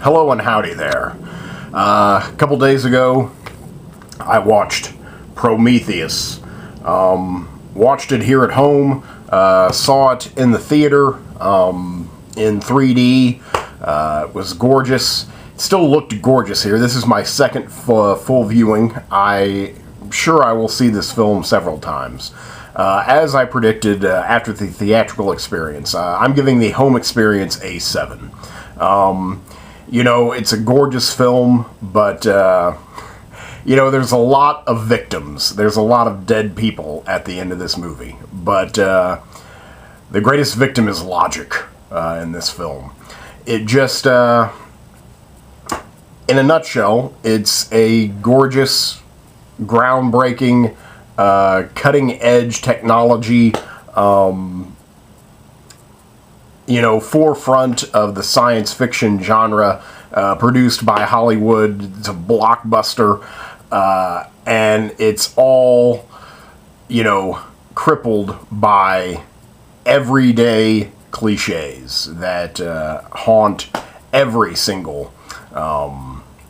Hello and howdy there. A couple days ago, I watched Prometheus. Watched it here at home, saw it in the theater in 3D. It was gorgeous. It still looked gorgeous here. This is my second full viewing. I'm sure I will see this film several times. As I predicted after the theatrical experience, I'm giving the home experience a 7. You know, it's a gorgeous film, but, you know, there's a lot of victims. There's a lot of dead people at the end of this movie. But the greatest victim is logic in this film. It just, in a nutshell, it's a gorgeous, groundbreaking, cutting-edge technology, you know, forefront of the science fiction genre, produced by Hollywood. It's a blockbuster, and it's all, you know, crippled by everyday cliches that haunt every single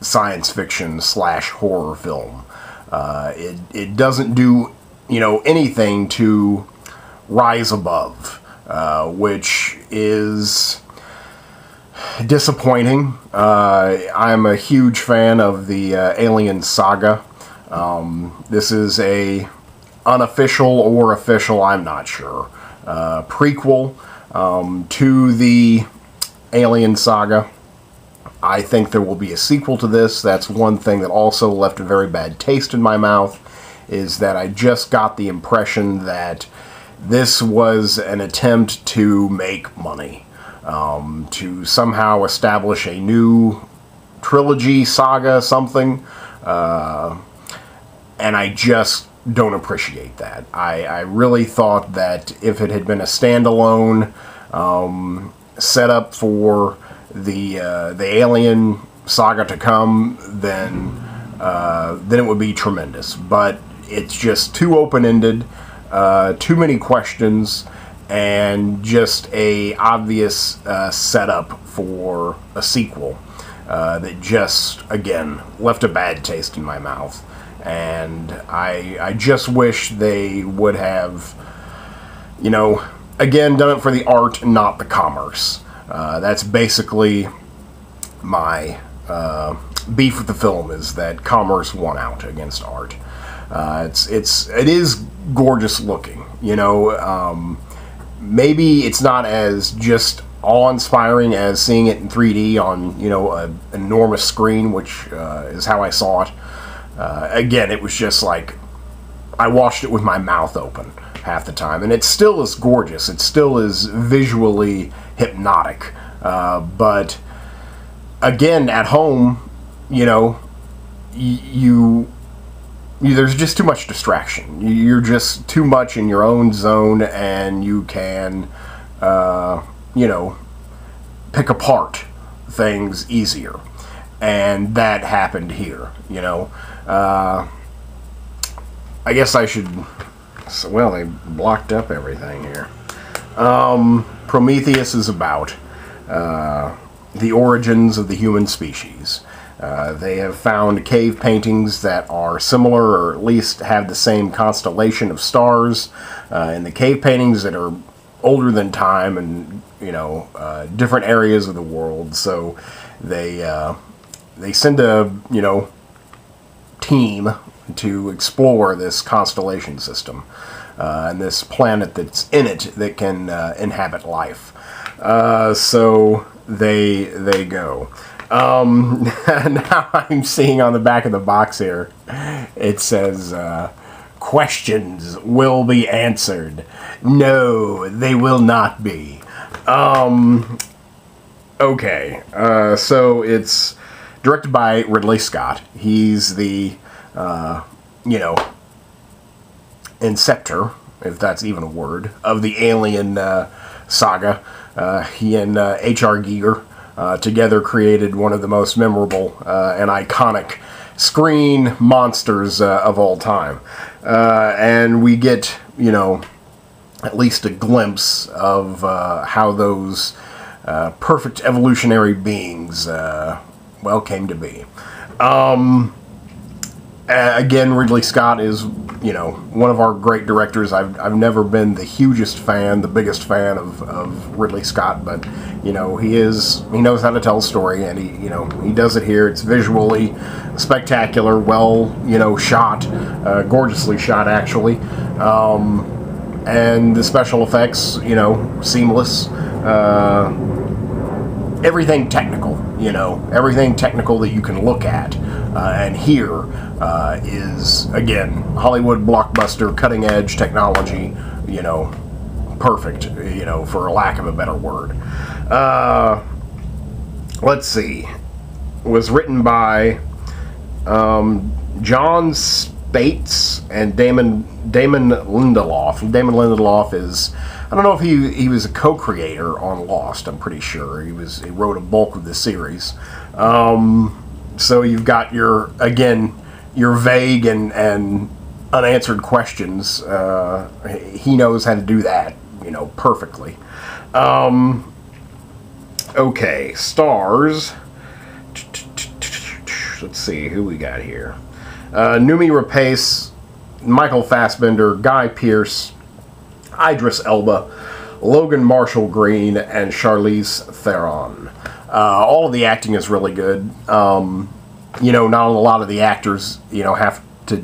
science fiction / horror film. It doesn't do, you know, anything to rise above. Which is disappointing. I'm a huge fan of the Alien saga. This is a unofficial or official, I'm not sure, prequel to the Alien saga. I think there will be a sequel to this. That's one thing that also left a very bad taste in my mouth, is that I just got the impression that this was an attempt to make money, to somehow establish a new trilogy, saga, something, and I just don't appreciate that. I really thought that if it had been a standalone setup for the Alien saga to come, then it would be tremendous. But it's just too open-ended. Too many questions, and just a obvious setup for a sequel that just, again, left a bad taste in my mouth. And I just wish they would have, you know, again, done it for the art and not the commerce. That's basically my beef with the film, is that commerce won out against art. It is gorgeous looking, you know. Maybe it's not as just awe-inspiring as seeing it in 3D on, you know, an enormous screen, which is how I saw it. Again, it was just like, I watched it with my mouth open half the time, and it still is gorgeous. It still is visually hypnotic. But again, at home, you know, there's just too much distraction. You're just too much in your own zone, and you can, you know, pick apart things easier. And that happened here, you know. I guess I should... Well, they blocked up everything here. Prometheus is about the origins of the human species. They have found cave paintings that are similar, or at least have the same constellation of stars in the cave paintings that are older than time, and, you know, different areas of the world. So they send a, you know, team to explore this constellation system and this planet that's in it that can inhabit life. So they go. Now I'm seeing on the back of the box here, it says, questions will be answered. No, they will not be. Okay, so it's directed by Ridley Scott. He's the, you know, inceptor, if that's even a word, of the Alien saga. He and H.R. Giger together created one of the most memorable and iconic screen monsters of all time. And we get, you know, at least a glimpse of how those perfect evolutionary beings, well, came to be. Again, Ridley Scott is, one of our great directors. I've never been the biggest fan of Ridley Scott, but he knows how to tell a story, and he does it here. It's visually spectacular, well, shot, gorgeously shot actually, and the special effects, seamless. Everything technical, everything technical that you can look at and hear is, again, Hollywood blockbuster, cutting edge technology, perfect, for lack of a better word. Let's see. It was written by John Spates and Damon Lindelof. Damon Lindelof is, I don't know if he was a co-creator on Lost. I'm pretty sure he wrote a bulk of the series. So you've got your vague and unanswered questions. He knows how to do that, perfectly. Okay, stars. Let's see who we got here. Noomi Rapace, Michael Fassbender, Guy Pearce, Idris Elba, Logan Marshall Green, and Charlize Theron. All of the acting is really good. Not a lot of the actors, have to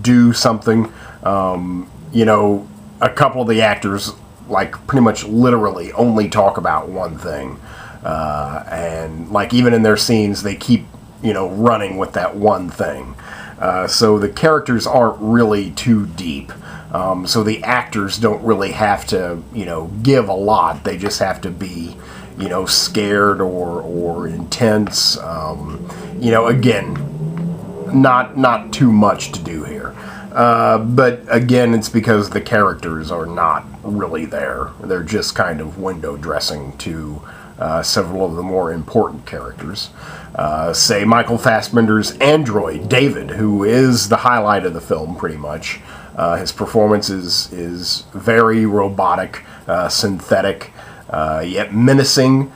do something. A couple of the actors, pretty much literally only talk about one thing. And, even in their scenes, they keep, running with that one thing. So the characters aren't really too deep. So the actors don't really have to, give a lot. They just have to be, scared or intense. Again, not too much to do here. But again, it's because the characters are not really there. They're just kind of window dressing to several of the more important characters. Say Michael Fassbender's android, David, who is the highlight of the film, pretty much. His performance is very robotic, synthetic, yet menacing.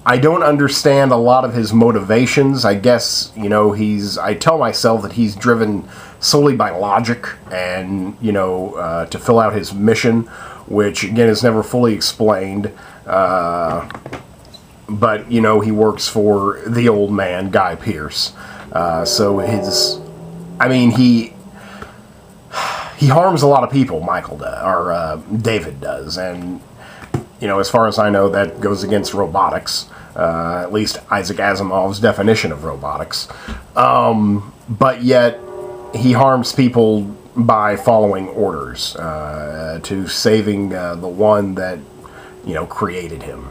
I don't understand a lot of his motivations. I guess, I tell myself that he's driven solely by logic and, to fill out his mission, which, again, is never fully explained. But, he works for the old man, Guy Pearce. So he harms a lot of people, David does, and, as far as I know, that goes against robotics, at least Isaac Asimov's definition of robotics. But yet, he harms people by following orders, to saving the one that, created him.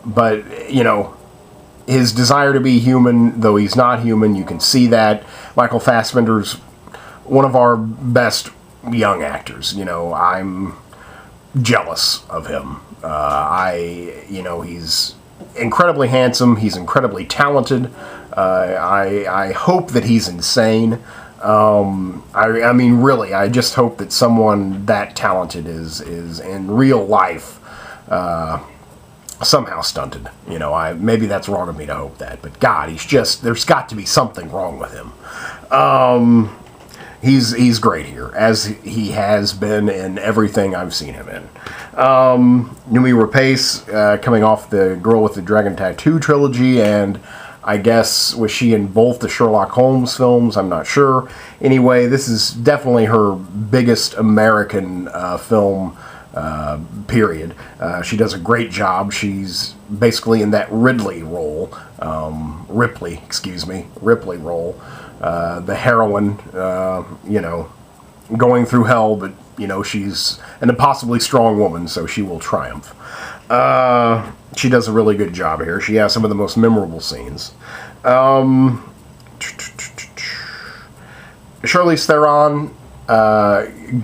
But, his desire to be human, though he's not human, you can see that. Michael Fassbender's one of our best young actors. I'm jealous of him. He's incredibly handsome. He's incredibly talented. I hope that he's insane. Really, I just hope that someone that talented is in real life somehow stunted. Maybe that's wrong of me to hope that, but God, there's got to be something wrong with him. He's great here, as he has been in everything I've seen him in. Noomi Rapace, coming off the Girl with the Dragon Tattoo trilogy, and I guess was she in both the Sherlock Holmes films? I'm not sure. Anyway, this is definitely her biggest American film, period. She does a great job. She's basically in that Ripley role, the heroine, going through hell, but, she's an impossibly strong woman, so she will triumph. She does a really good job here. She has some of the most memorable scenes. Charlize Theron,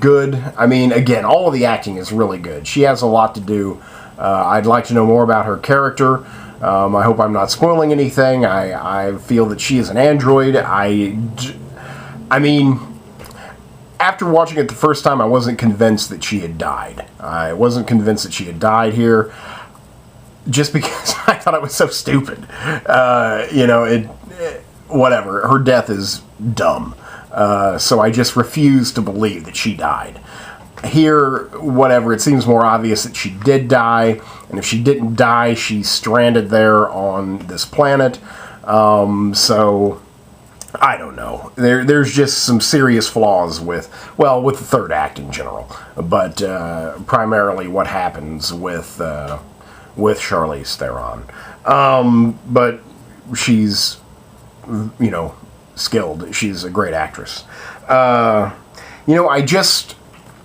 good. Again, all of the acting is really good. She has a lot to do. I'd like to know more about her character. I hope I'm not spoiling anything. I feel that she is an android. after watching it the first time, I wasn't convinced that she had died. I wasn't convinced that she had died here, just because I thought it was so stupid. Whatever. Her death is dumb. So I just refuse to believe that she died. Here, whatever, it seems more obvious that she did die, and if she didn't die, she's stranded there on this planet. So, I don't know. There's just some serious flaws with the third act in general, but primarily what happens with Charlize Theron. But she's, skilled. She's a great actress.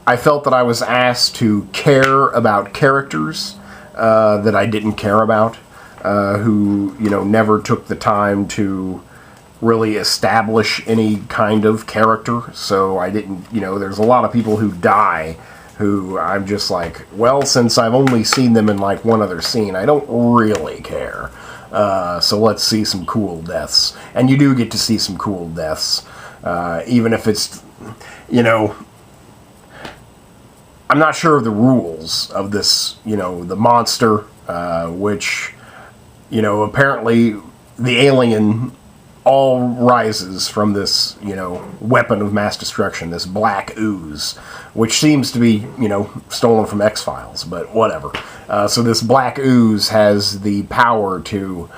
I felt that I was asked to care about characters that I didn't care about, who, never took the time to really establish any kind of character. So I didn't, there's a lot of people who die who I'm just like, well, since I've only seen them in like one other scene, I don't really care. So let's see some cool deaths. And you do get to see some cool deaths, even if it's, I'm not sure of the rules of this, the monster, which, apparently the alien all rises from this, weapon of mass destruction, this black ooze, which seems to be, stolen from X-Files, but whatever. So this black ooze has the power to,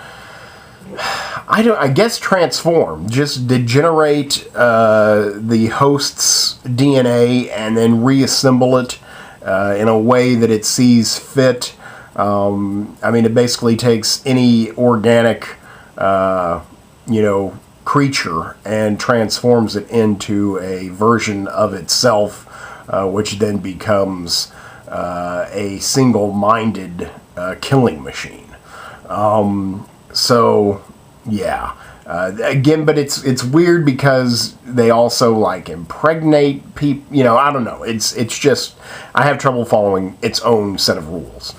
I guess transform, just degenerate the host's DNA and then reassemble it in a way that it sees fit. It basically takes any organic, creature and transforms it into a version of itself, which then becomes a single-minded killing machine. Again, but it's weird because they also like impregnate people. I don't know. It's just I have trouble following its own set of rules.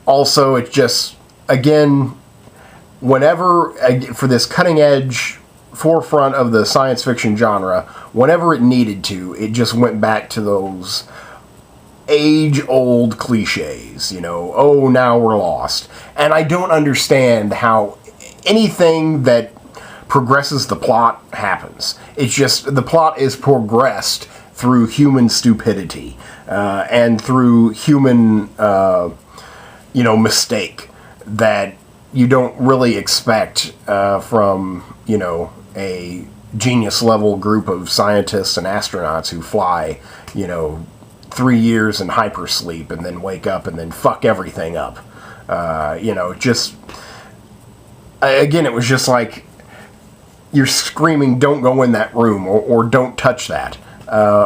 Also, it's just again, whenever for this cutting edge forefront of the science fiction genre, whenever it needed to, it just went back to those age-old cliches, oh, now we're lost. And I don't understand how anything that progresses the plot happens. It's just, the plot is progressed through human stupidity, and through human, mistake that you don't really expect from, a genius-level group of scientists and astronauts who fly, 3 years in hypersleep and then wake up and then fuck everything up. Again, it was just like you're screaming, don't go in that room, or don't touch that.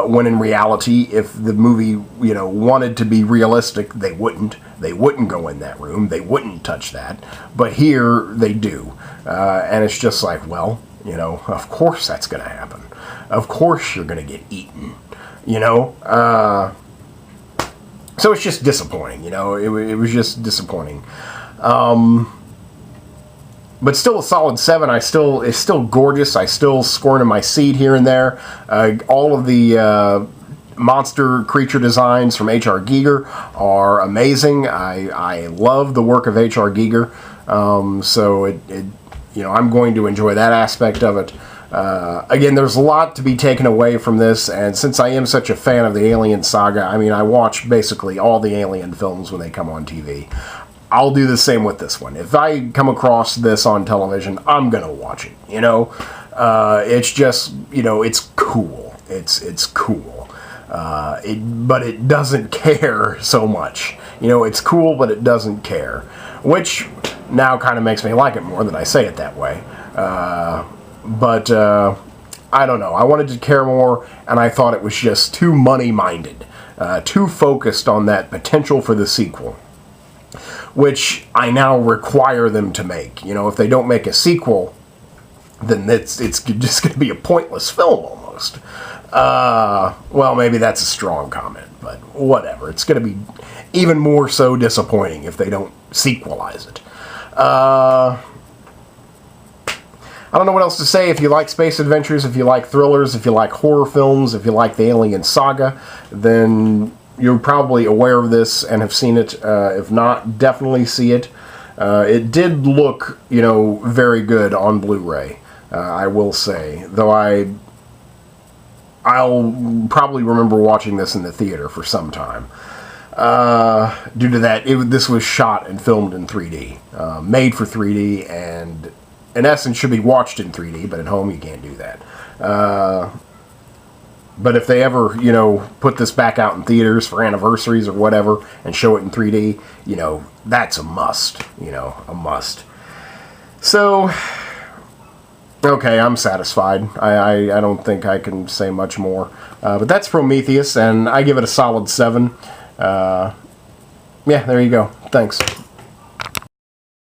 When in reality, if the movie, wanted to be realistic, they wouldn't. They wouldn't go in that room. They wouldn't touch that. But here, they do. And it's just like, well, of course that's going to happen. Of course you're going to get eaten. So it's just disappointing, it was just disappointing. But still a solid 7. It's still gorgeous. I still scorn in my seat here and there. All of the monster creature designs from H.R. Giger are amazing. I love the work of H.R. Giger. So I'm going to enjoy that aspect of it. Again, there's a lot to be taken away from this, and since I am such a fan of the Alien saga, I watch basically all the Alien films when they come on TV. I'll do the same with this one. If I come across this on television, I'm gonna watch it, It's just, it's cool. It's cool. But it doesn't care so much. It's cool, but it doesn't care. Which now kind of makes me like it more that I say it that way. But I don't know. I wanted to care more, and I thought it was just too money-minded, too focused on that potential for the sequel, which I now require them to make. If they don't make a sequel, then it's just going to be a pointless film almost. Well, maybe that's a strong comment, but whatever. It's going to be even more so disappointing if they don't sequelize it. I don't know what else to say. If you like space adventures, if you like thrillers, if you like horror films, if you like the Alien Saga, then you're probably aware of this and have seen it. If not, definitely see it. It did look, you know, very good on Blu-ray, I will say. Though I'll probably remember watching this in the theater for some time. Due to that, this was shot and filmed in 3D. Made for 3D, and in essence should be watched in 3D, but at home you can't do that. But if they ever, you know, put this back out in theaters for anniversaries or whatever and show it in 3D, you know, that's a must. You know, a must. So, okay, I'm satisfied. I don't think I can say much more. But that's Prometheus, and I give it a solid 7. Yeah, there you go. Thanks.